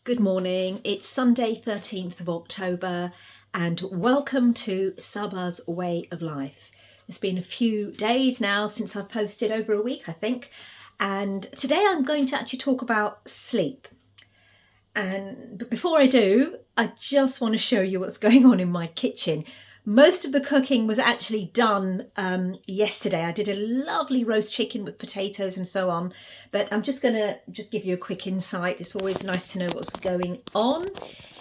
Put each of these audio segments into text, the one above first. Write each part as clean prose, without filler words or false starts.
Good morning, it's Sunday 13th of October and welcome to Saba's Way of Life. It's been a few days now since I've posted, over a week I think, and today I'm going to actually talk about sleep. But before I do, I just want to show you what's going on in my kitchen. Most of the cooking was actually done yesterday. I did a lovely roast chicken with potatoes and so on, but I'm just gonna give you a quick insight. It's always nice to know what's going on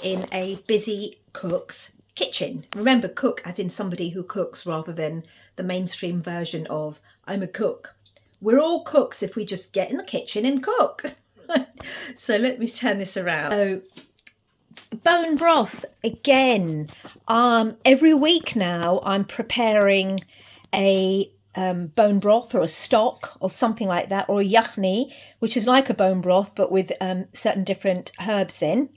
in a busy cook's kitchen. Remember, cook as in somebody who cooks rather than the mainstream version of I'm a cook. We're all cooks if we just get in the kitchen and cook. So let me turn this around. So, bone broth again. Every week now I'm preparing a bone broth or a stock or something like that, or a yakhni, which is like a bone broth but with certain different herbs in,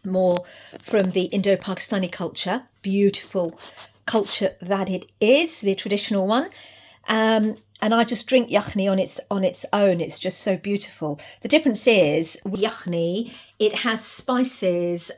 more from the Indo-Pakistani culture. Beautiful culture that it is, the traditional one. And I just drink yakhni on its own. It's just so beautiful. The difference is with yakhni, it has spices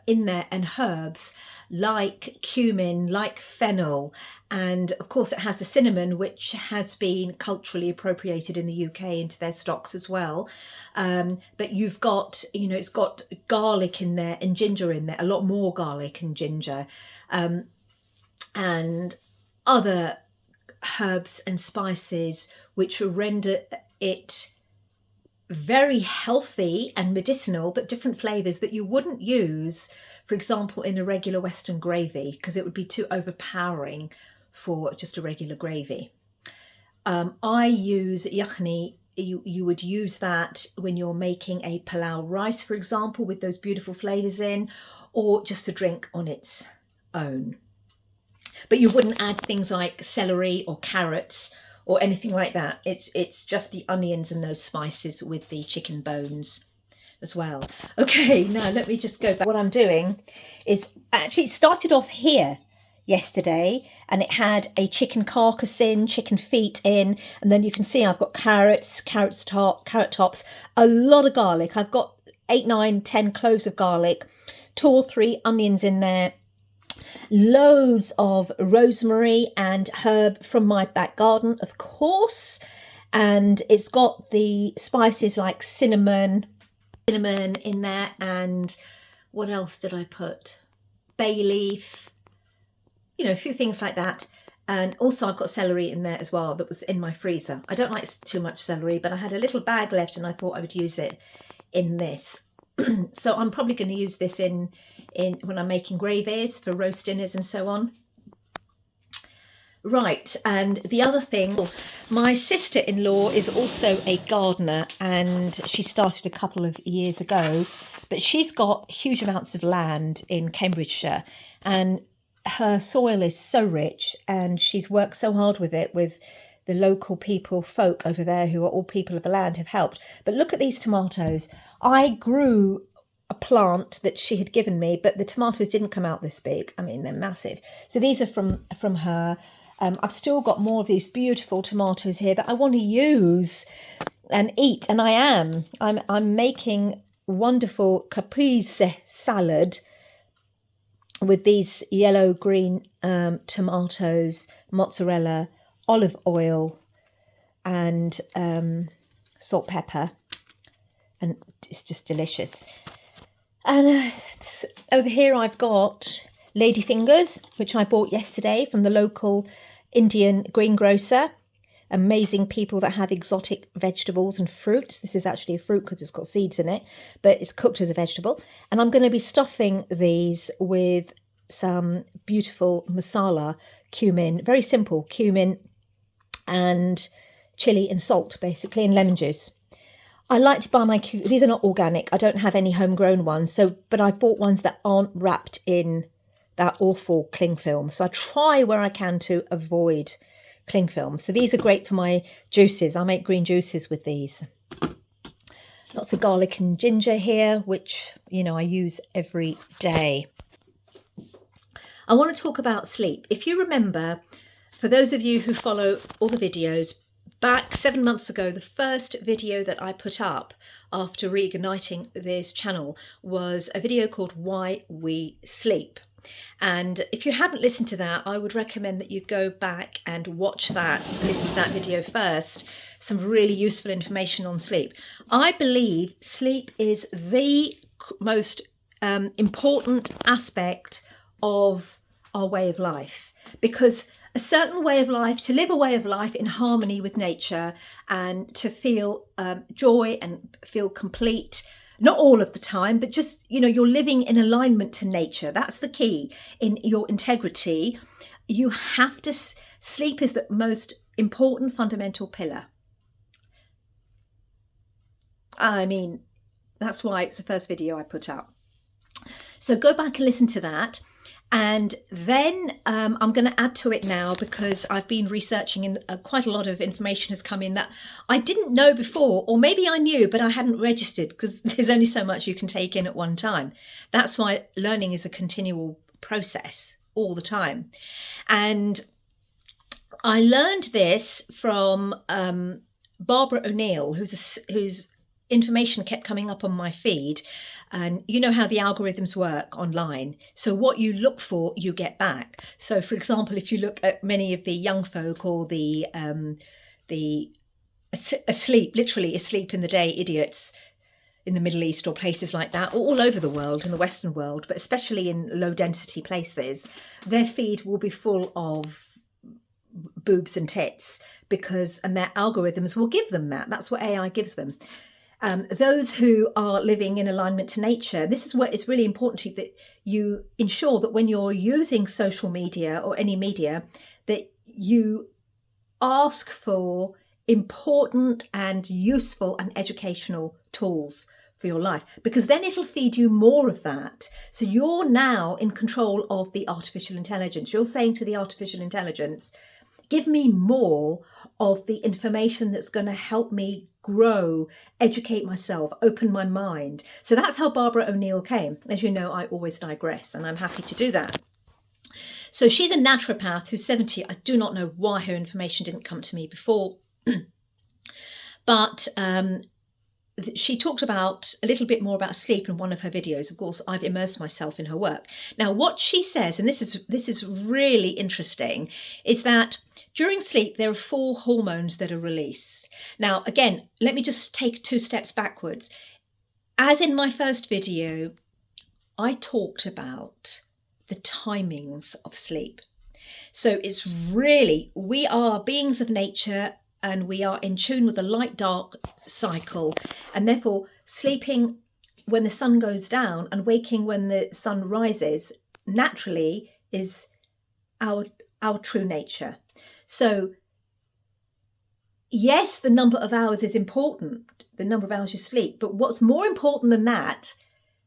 in there and herbs like cumin, like fennel, and of course it has the cinnamon, which has been culturally appropriated in the UK into their stocks as well. But you've got, it's got garlic in there and ginger in there, a lot more garlic and ginger, and other herbs and spices which render it very healthy and medicinal, but different flavors that you wouldn't use, for example, in a regular Western gravy, because it would be too overpowering for just a regular gravy. I use yakhni. You would use that when you're making a palau rice, for example, with those beautiful flavors in, or just a drink on its own. But you wouldn't add things like celery or carrots or anything like that. It's just the onions and those spices with the chicken bones as well. Okay, now let me just go back. What I'm doing is actually, it started off here yesterday and it had a chicken carcass in, chicken feet in, and then you can see I've got carrot tops, a lot of garlic. I've got 8, 9, 10 cloves of garlic, 2 or 3 onions in there, loads of rosemary and herb from my back garden, of course, and it's got the spices like cinnamon in there, and what else did I put? Bay leaf, a few things like that. And also I've got celery in there as well that was in my freezer. I don't like too much celery, but I had a little bag left and I thought I would use it in this. So I'm probably going to use this in when I'm making gravies for roast dinners and so on. Right, and the other thing, my sister-in-law is also a gardener, and she started a couple of years ago, but she's got huge amounts of land in Cambridgeshire, and her soil is so rich, and she's worked so hard with it, with the local folk over there who are all people of the land have helped. But look at these tomatoes. I grew a plant that she had given me, but the tomatoes didn't come out this big. I mean, they're massive. So these are from her. I've still got more of these beautiful tomatoes here that I want to use and eat, and I am. I'm making wonderful caprese salad with these yellow-green tomatoes, mozzarella, olive oil, and salt, pepper, and it's just delicious. And over here I've got ladyfingers, which I bought yesterday from the local Indian greengrocer. Amazing people that have exotic vegetables and fruits. This is actually a fruit because it's got seeds in it, but it's cooked as a vegetable. And I'm going to be stuffing these with some beautiful masala, cumin, very simple cumin and chili and salt, basically, and lemon juice. I like to buy my these are not organic. I don't have any homegrown ones, but I bought ones that aren't wrapped in that awful cling film. So I try where I can to avoid cling film. So these are great for my juices. I make green juices with these. Lots of garlic and ginger here, which, I use every day. I want to talk about sleep. If you remember, for those of you who follow all the videos, back 7 months ago, the first video that I put up after reigniting this channel was a video called Why We Sleep. And if you haven't listened to that, I would recommend that you go back and watch that, listen to that video first. Some really useful information on sleep. I believe sleep is the most important aspect of our way of life, because a certain way of life, to live a way of life in harmony with nature and to feel joy and feel complete, not all of the time, but just, you know, you're living in alignment to nature. That's the key in your integrity. You have to, sleep is the most important fundamental pillar. I mean, that's why it's the first video I put up. So go back and listen to that. And then I'm going to add to it now, because I've been researching and quite a lot of information has come in that I didn't know before, or maybe I knew, but I hadn't registered, because there's only so much you can take in at one time. That's why learning is a continual process all the time. And I learned this from Barbara O'Neill, whose information kept coming up on my feed. And you know how the algorithms work online. So what you look for, you get back. So for example, if you look at many of the young folk, or the asleep, literally asleep in the day idiots in the Middle East or places like that, all over the world, in the Western world, but especially in low density places, their feed will be full of boobs and tits, and their algorithms will give them that. That's what AI gives them. Those who are living in alignment to nature, this is what it's really important to you, that you ensure that when you're using social media or any media, that you ask for important and useful and educational tools for your life, because then it'll feed you more of that. So you're now in control of the artificial intelligence. You're saying to the artificial intelligence, give me more of the information that's going to help me grow, educate myself, open my mind. So that's how Barbara O'Neill came. As you know, I always digress, and I'm happy to do that. So she's a naturopath who's 70. I do not know why her information didn't come to me before. But she talked about a little bit more about sleep in one of her videos. Of course, I've immersed myself in her work. Now, what she says, and this is really interesting, is that during sleep, there are 4 hormones that are released. Now, again, let me just take 2 steps backwards. As in my first video, I talked about the timings of sleep. So it's really, we are beings of nature, and we are in tune with the light-dark cycle, and therefore sleeping when the sun goes down and waking when the sun rises naturally is our true nature. So yes, the number of hours is important, the number of hours you sleep, but what's more important than that,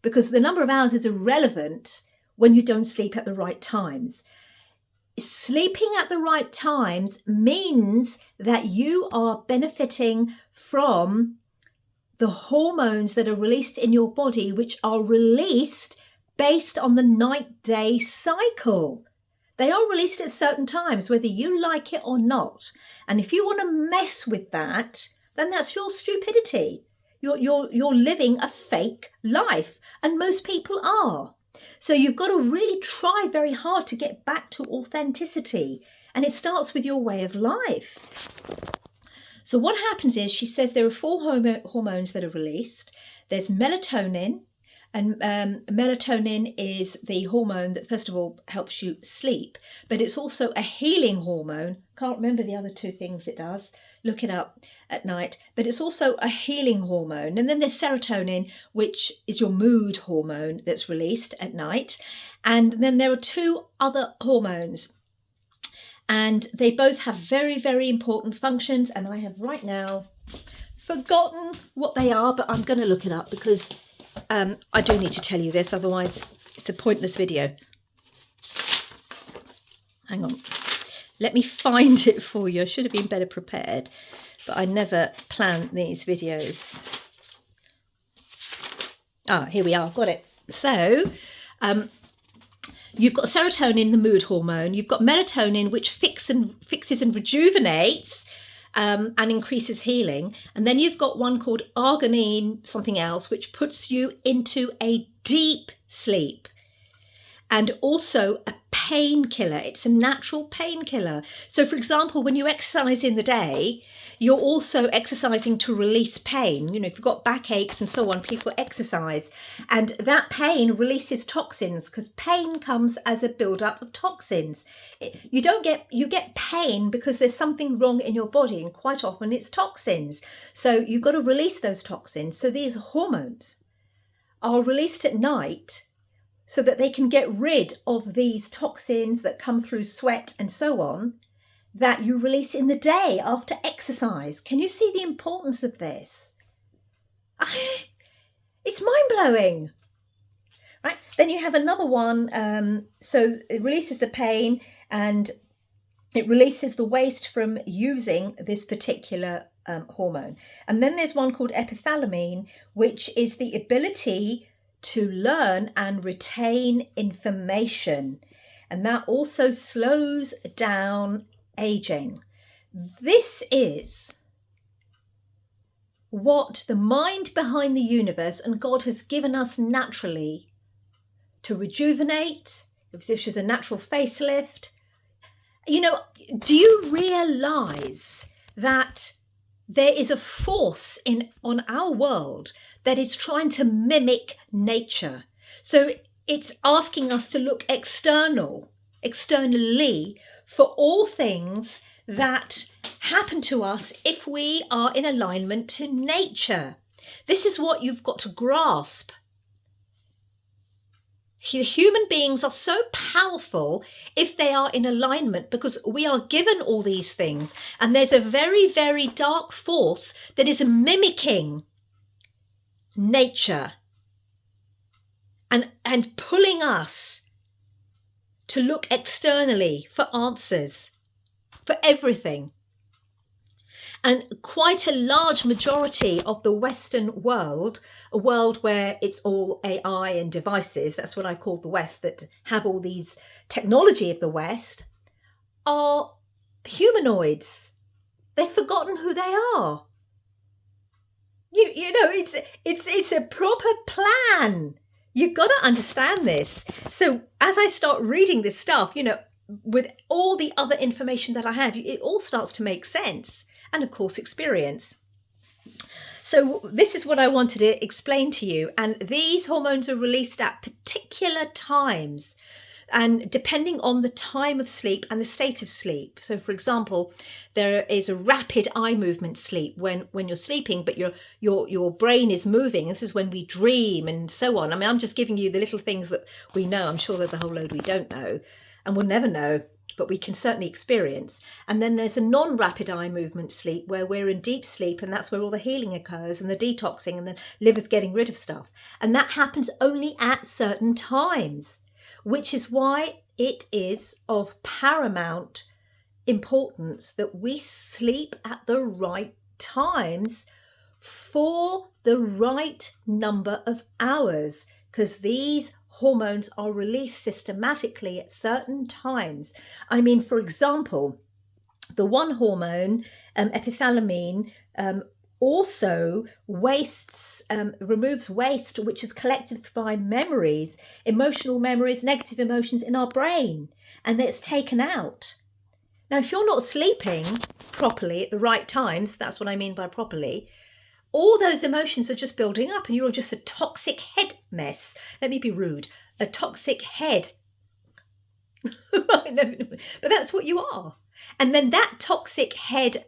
because the number of hours is irrelevant when you don't sleep at the right times. Sleeping at the right times means that you are benefiting from the hormones that are released in your body, which are released based on the night-day cycle. They are released at certain times, whether you like it or not. And if you want to mess with that, then that's your stupidity. You're living a fake life, and most people are. So you've got to really try very hard to get back to authenticity. And it starts with your way of life. So what happens is, she says there are 4 hormones that are released. There's melatonin. And melatonin is the hormone that, first of all, helps you sleep. But it's also a healing hormone. Can't remember the other 2 things it does. Look it up at night. But it's also a healing hormone. And then there's serotonin, which is your mood hormone that's released at night. And then there are 2 other hormones. And they both have very, very important functions. And I have right now forgotten what they are, but I'm going to look it up, because I do need to tell you this, otherwise it's a pointless video. Hang on. Let me find it for you. I should have been better prepared, but I never plan these videos. Here we are. Got it. So, you've got serotonin, the mood hormone. You've got melatonin, which fixes and rejuvenates and increases healing. And then you've got one called arginine something else, which puts you into a deep sleep. And also a painkiller. It's a natural painkiller. So, for example, when you exercise in the day, you're also exercising to release pain. You know, if you've got backaches and so on, people exercise. And that pain releases toxins, because pain comes as a buildup of toxins. You get pain because there's something wrong in your body, and quite often it's toxins. So you've got to release those toxins. So these hormones are released at night, so that they can get rid of these toxins that come through sweat and so on, that you release in the day after exercise. Can you see the importance of this? It's mind-blowing. Right? Then you have another one. So it releases the pain and it releases the waste from using this particular hormone. And then there's one called epithalamine, which is the ability to learn and retain information. And that also slows down aging. This is what the mind behind the universe and God has given us naturally to rejuvenate, which is a natural facelift. You know, do you realize that there is a force on our world that is trying to mimic nature? So it's asking us to look externally for all things that happen to us if we are in alignment to nature. This is what you've got to grasp. Human beings are so powerful if they are in alignment, because we are given all these things, and there's a very, very dark force that is mimicking nature and pulling us to look externally for answers for everything. And quite a large majority of the Western world, a world where it's all AI and devices, that's what I call the West, that have all these technology of the West, are humanoids. They've forgotten who they are. You know, it's a proper plan. You've got to understand this. So as I start reading this stuff, you know, with all the other information that I have, it all starts to make sense. And of course, experience. So this is what I wanted to explain to you. And these hormones are released at particular times, and depending on the time of sleep and the state of sleep. So for example, there is a rapid eye movement sleep when you're sleeping, but your brain is moving. This is when we dream and so on. I mean, I'm just giving you the little things that we know. I'm sure there's a whole load we don't know and we'll never know, but we can certainly experience. And then there's a non-rapid eye movement sleep where we're in deep sleep, and that's where all the healing occurs and the detoxing and the liver's getting rid of stuff. And that happens only at certain times, which is why it is of paramount importance that we sleep at the right times for the right number of hours, because these hormones are released systematically at certain times. I mean, for example, the one hormone, epithalamine, also removes waste which is collected by memories, emotional memories, negative emotions in our brain, and it's taken out. Now, if you're not sleeping properly at the right times, that's what I mean by properly, all those emotions are just building up and you're just a toxic head mess. Let me be rude. A toxic head. But that's what you are. And then that toxic head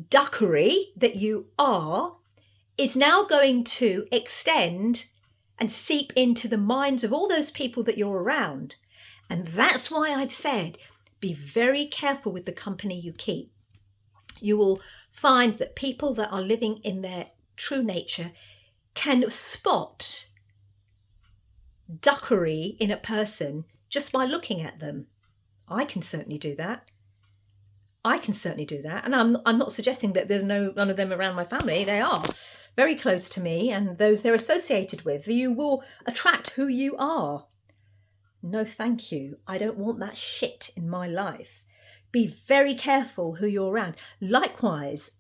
duckery that you are is now going to extend and seep into the minds of all those people that you're around. And that's why I've said, be very careful with the company you keep. You will find that people that are living in their true nature can spot duckery in a person just by looking at them. I can certainly do that. And I'm not suggesting that there's none of them around my family. They are very close to me, and those they're associated with. You will attract who you are. No, thank you. I don't want that shit in my life. be very careful who you're around. Likewise,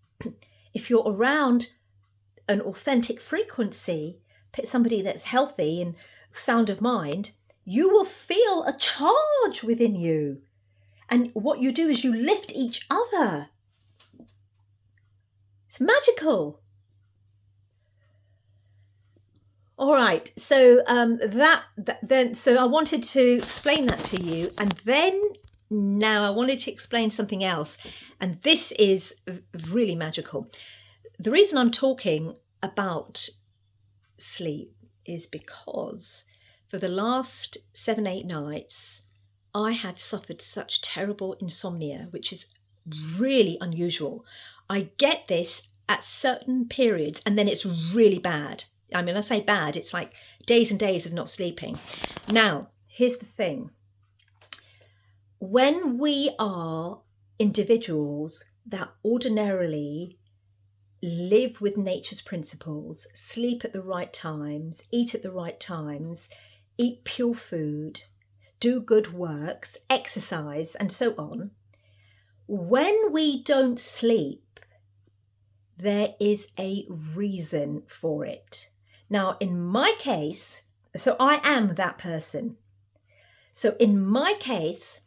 if you're around an authentic frequency, somebody that's healthy and sound of mind, you will feel a charge within you. And what you do is you lift each other. It's magical. All right, so so I wanted to explain that to you, and then now I wanted to explain something else, and this is really magical. The reason I'm talking about sleep is because for the last 7-8 nights I have suffered such terrible insomnia, which is really unusual. I get this at certain periods and then it's really bad. I mean, I say bad, it's like days and days of not sleeping. Now, here's the thing. When we are individuals that ordinarily live with nature's principles, sleep at the right times, eat at the right times, eat pure food, do good works, exercise, and so on, when we don't sleep, there is a reason for it. Now, in my case, so I am that person. So in my case,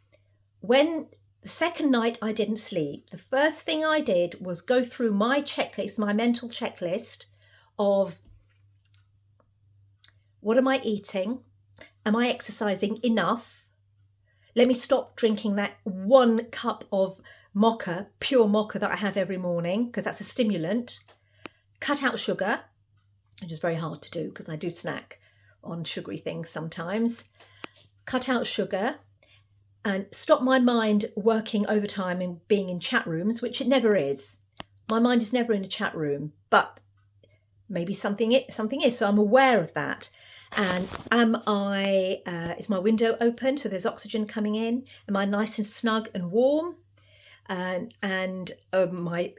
when the second night I didn't sleep, the first thing I did was go through my checklist, my mental checklist of what am I eating? Am I exercising enough? Let me stop drinking that 1 cup of mocha, pure mocha that I have every morning, because that's a stimulant. Cut out sugar, which is very hard to do because I do snack on sugary things sometimes. Cut out sugar and stop my mind working overtime and being in chat rooms, which it never is. My mind is never in a chat room, but maybe something is, so I'm aware of that. And is my window open so there's oxygen coming in? Am I nice and snug and warm? And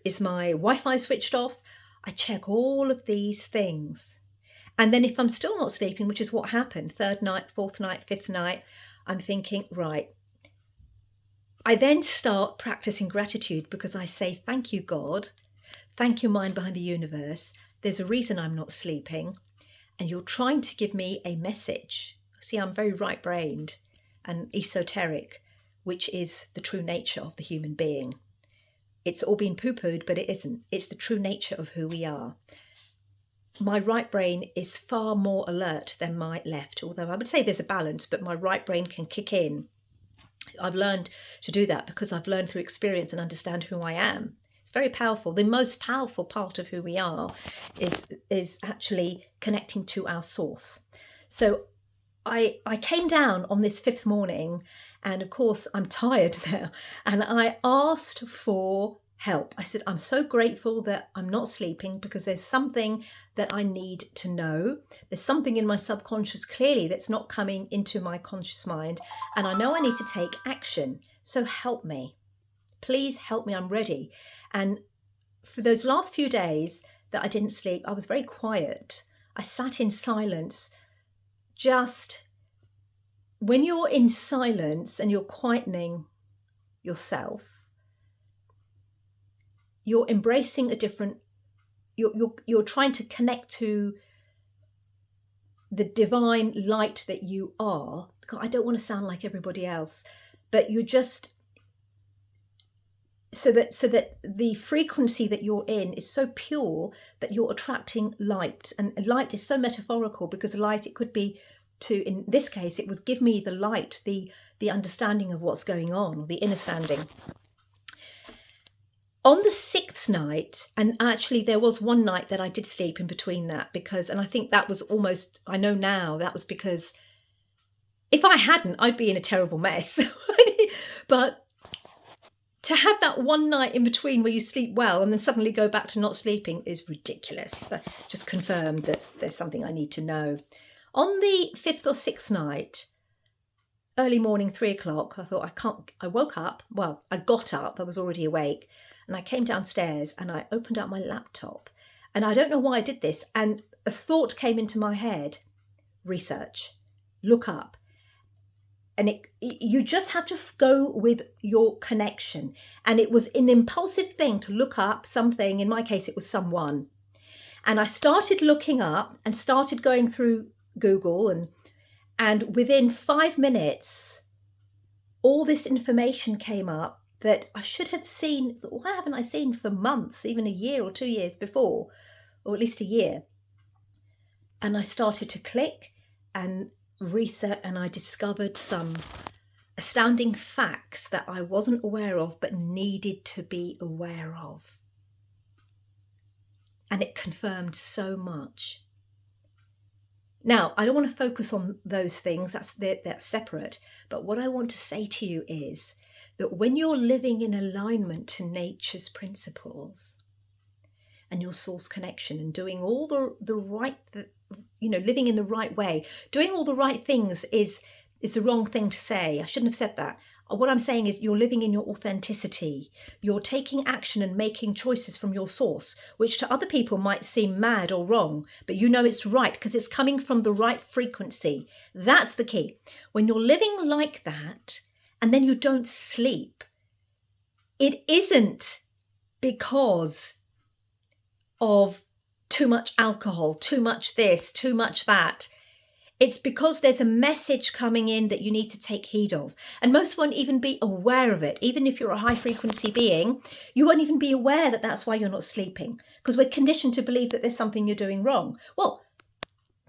is my Wi-Fi switched off? I check all of these things. And then if I'm still not sleeping, which is what happened, 3rd night, 4th night, 5th night, I'm thinking, right. I then start practicing gratitude because I say, thank you, God. Thank you, mind behind the universe. There's a reason I'm not sleeping. And you're trying to give me a message. See, I'm very right-brained and esoteric, which is the true nature of the human being. It's all been poo-pooed, but it isn't. It's the true nature of who we are. My right brain is far more alert than my left, although I would say there's a balance, but my right brain can kick in. I've learned to do that because I've learned through experience and understand who I am. It's very powerful. The most powerful part of who we are is actually connecting to our source. So I came down on this 5th morning, and of course I'm tired now, and I asked for help. I said, I'm so grateful that I'm not sleeping because there's something that I need to know. There's something in my subconscious clearly that's not coming into my conscious mind, and I know I need to take action. So help me. Please help me. I'm ready. And for those last few days that I didn't sleep, I was very quiet. I sat in silence. Just when you're in silence and you're quietening yourself, you're embracing a different, you're trying to connect to the divine light that you are. God, I don't want to sound like everybody else, but you're just, so that the frequency that you're in is so pure that you're attracting light. And light is so metaphorical because light, it could be to, in this case, it was give me the light, the understanding of what's going on, or the understanding. On the 6th night, and actually there was one night that I did sleep in between that because, and I think that was almost, I know now, that was because if I hadn't, I'd be in a terrible mess. But to have that one night in between where you sleep well and then suddenly go back to not sleeping is ridiculous. That just confirmed that there's something I need to know. On the 5th or 6th night, early morning, 3 o'clock, I thought, I woke up. Well, I got up, I was already awake. And I came downstairs and I opened up my laptop. And I don't know why I did this. And a thought came into my head, research, look up. and you just have to go with your connection. And it was an impulsive thing to look up something. In my case, it was someone. And I started looking up and started going through Google, and within 5 minutes, all this information came up that I should have seen. Why haven't I seen for months, even a year or 2 years before, or at least a year? And I started to click and research, and I discovered some astounding facts that I wasn't aware of but needed to be aware of. And it confirmed so much. Now, I don't want to focus on those things, that's separate. But what I want to say to you is that when you're living in alignment to nature's principles and your source connection, and doing all the right, living in the right way, doing all the right things is the wrong thing to say. I shouldn't have said that. What I'm saying is you're living in your authenticity. You're taking action and making choices from your source, which to other people might seem mad or wrong, but you know it's right because it's coming from the right frequency. That's the key. When you're living like that and then you don't sleep, it isn't because of too much alcohol, too much this, too much that. It's because there's a message coming in that you need to take heed of. And most won't even be aware of it. Even if you're a high frequency being, you won't even be aware that that's why you're not sleeping, because we're conditioned to believe that there's something you're doing wrong. Well,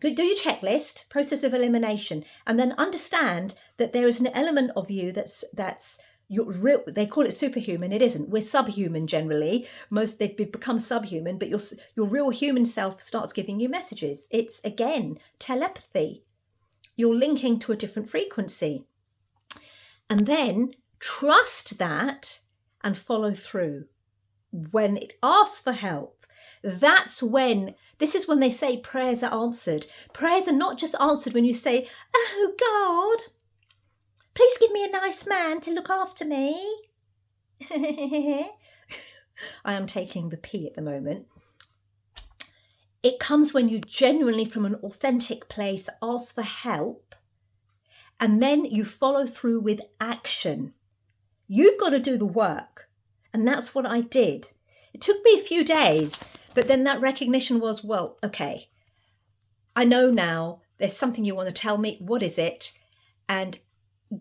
do your checklist, process of elimination, and then understand that there is an element of you that's you're real. They call it superhuman. It isn't. We're subhuman generally. They've become subhuman, but your real human self starts giving you messages. It's, again, telepathy. You're linking to a different frequency. And then trust that and follow through. When it asks for help, this is when they say prayers are answered. Prayers are not just answered when you say, "Oh God, please give me a nice man to look after me." I am taking the pee at the moment. It comes when you genuinely, from an authentic place, ask for help, and then you follow through with action. You've got to do the work. And that's what I did. It took me a few days, but then that recognition was, well, okay, I know now there's something you want to tell me. What is it? And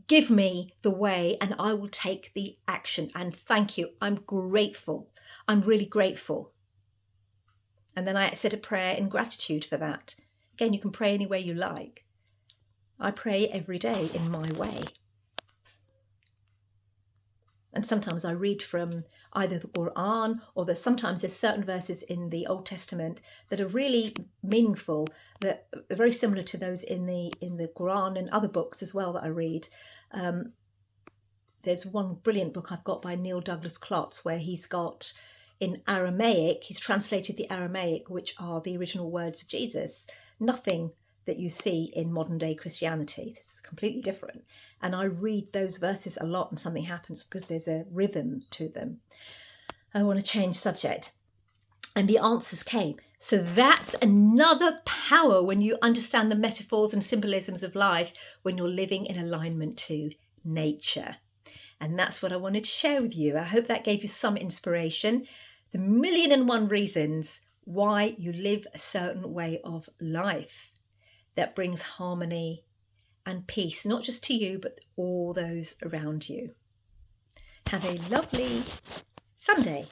give me the way and I will take the action. And thank you. I'm grateful. I'm really grateful. And then I said a prayer in gratitude for that. Again, you can pray any way you like. I pray every day in my way. And sometimes I read from either the Quran, or sometimes there's certain verses in the Old Testament that are really meaningful, that are very similar to those in the Quran and other books as well that I read. There's one brilliant book I've got by Neil Douglas Klotz where he's got, in Aramaic, he's translated the Aramaic, which are the original words of Jesus. Nothing that you see in modern day Christianity. This is completely different. And I read those verses a lot and something happens because there's a rhythm to them. I want to change subject. And the answers came. So that's another power when you understand the metaphors and symbolisms of life, when you're living in alignment to nature. And that's what I wanted to share with you. I hope that gave you some inspiration. The 1,000,001 reasons why you live a certain way of life that brings harmony and peace, not just to you, but all those around you. Have a lovely Sunday.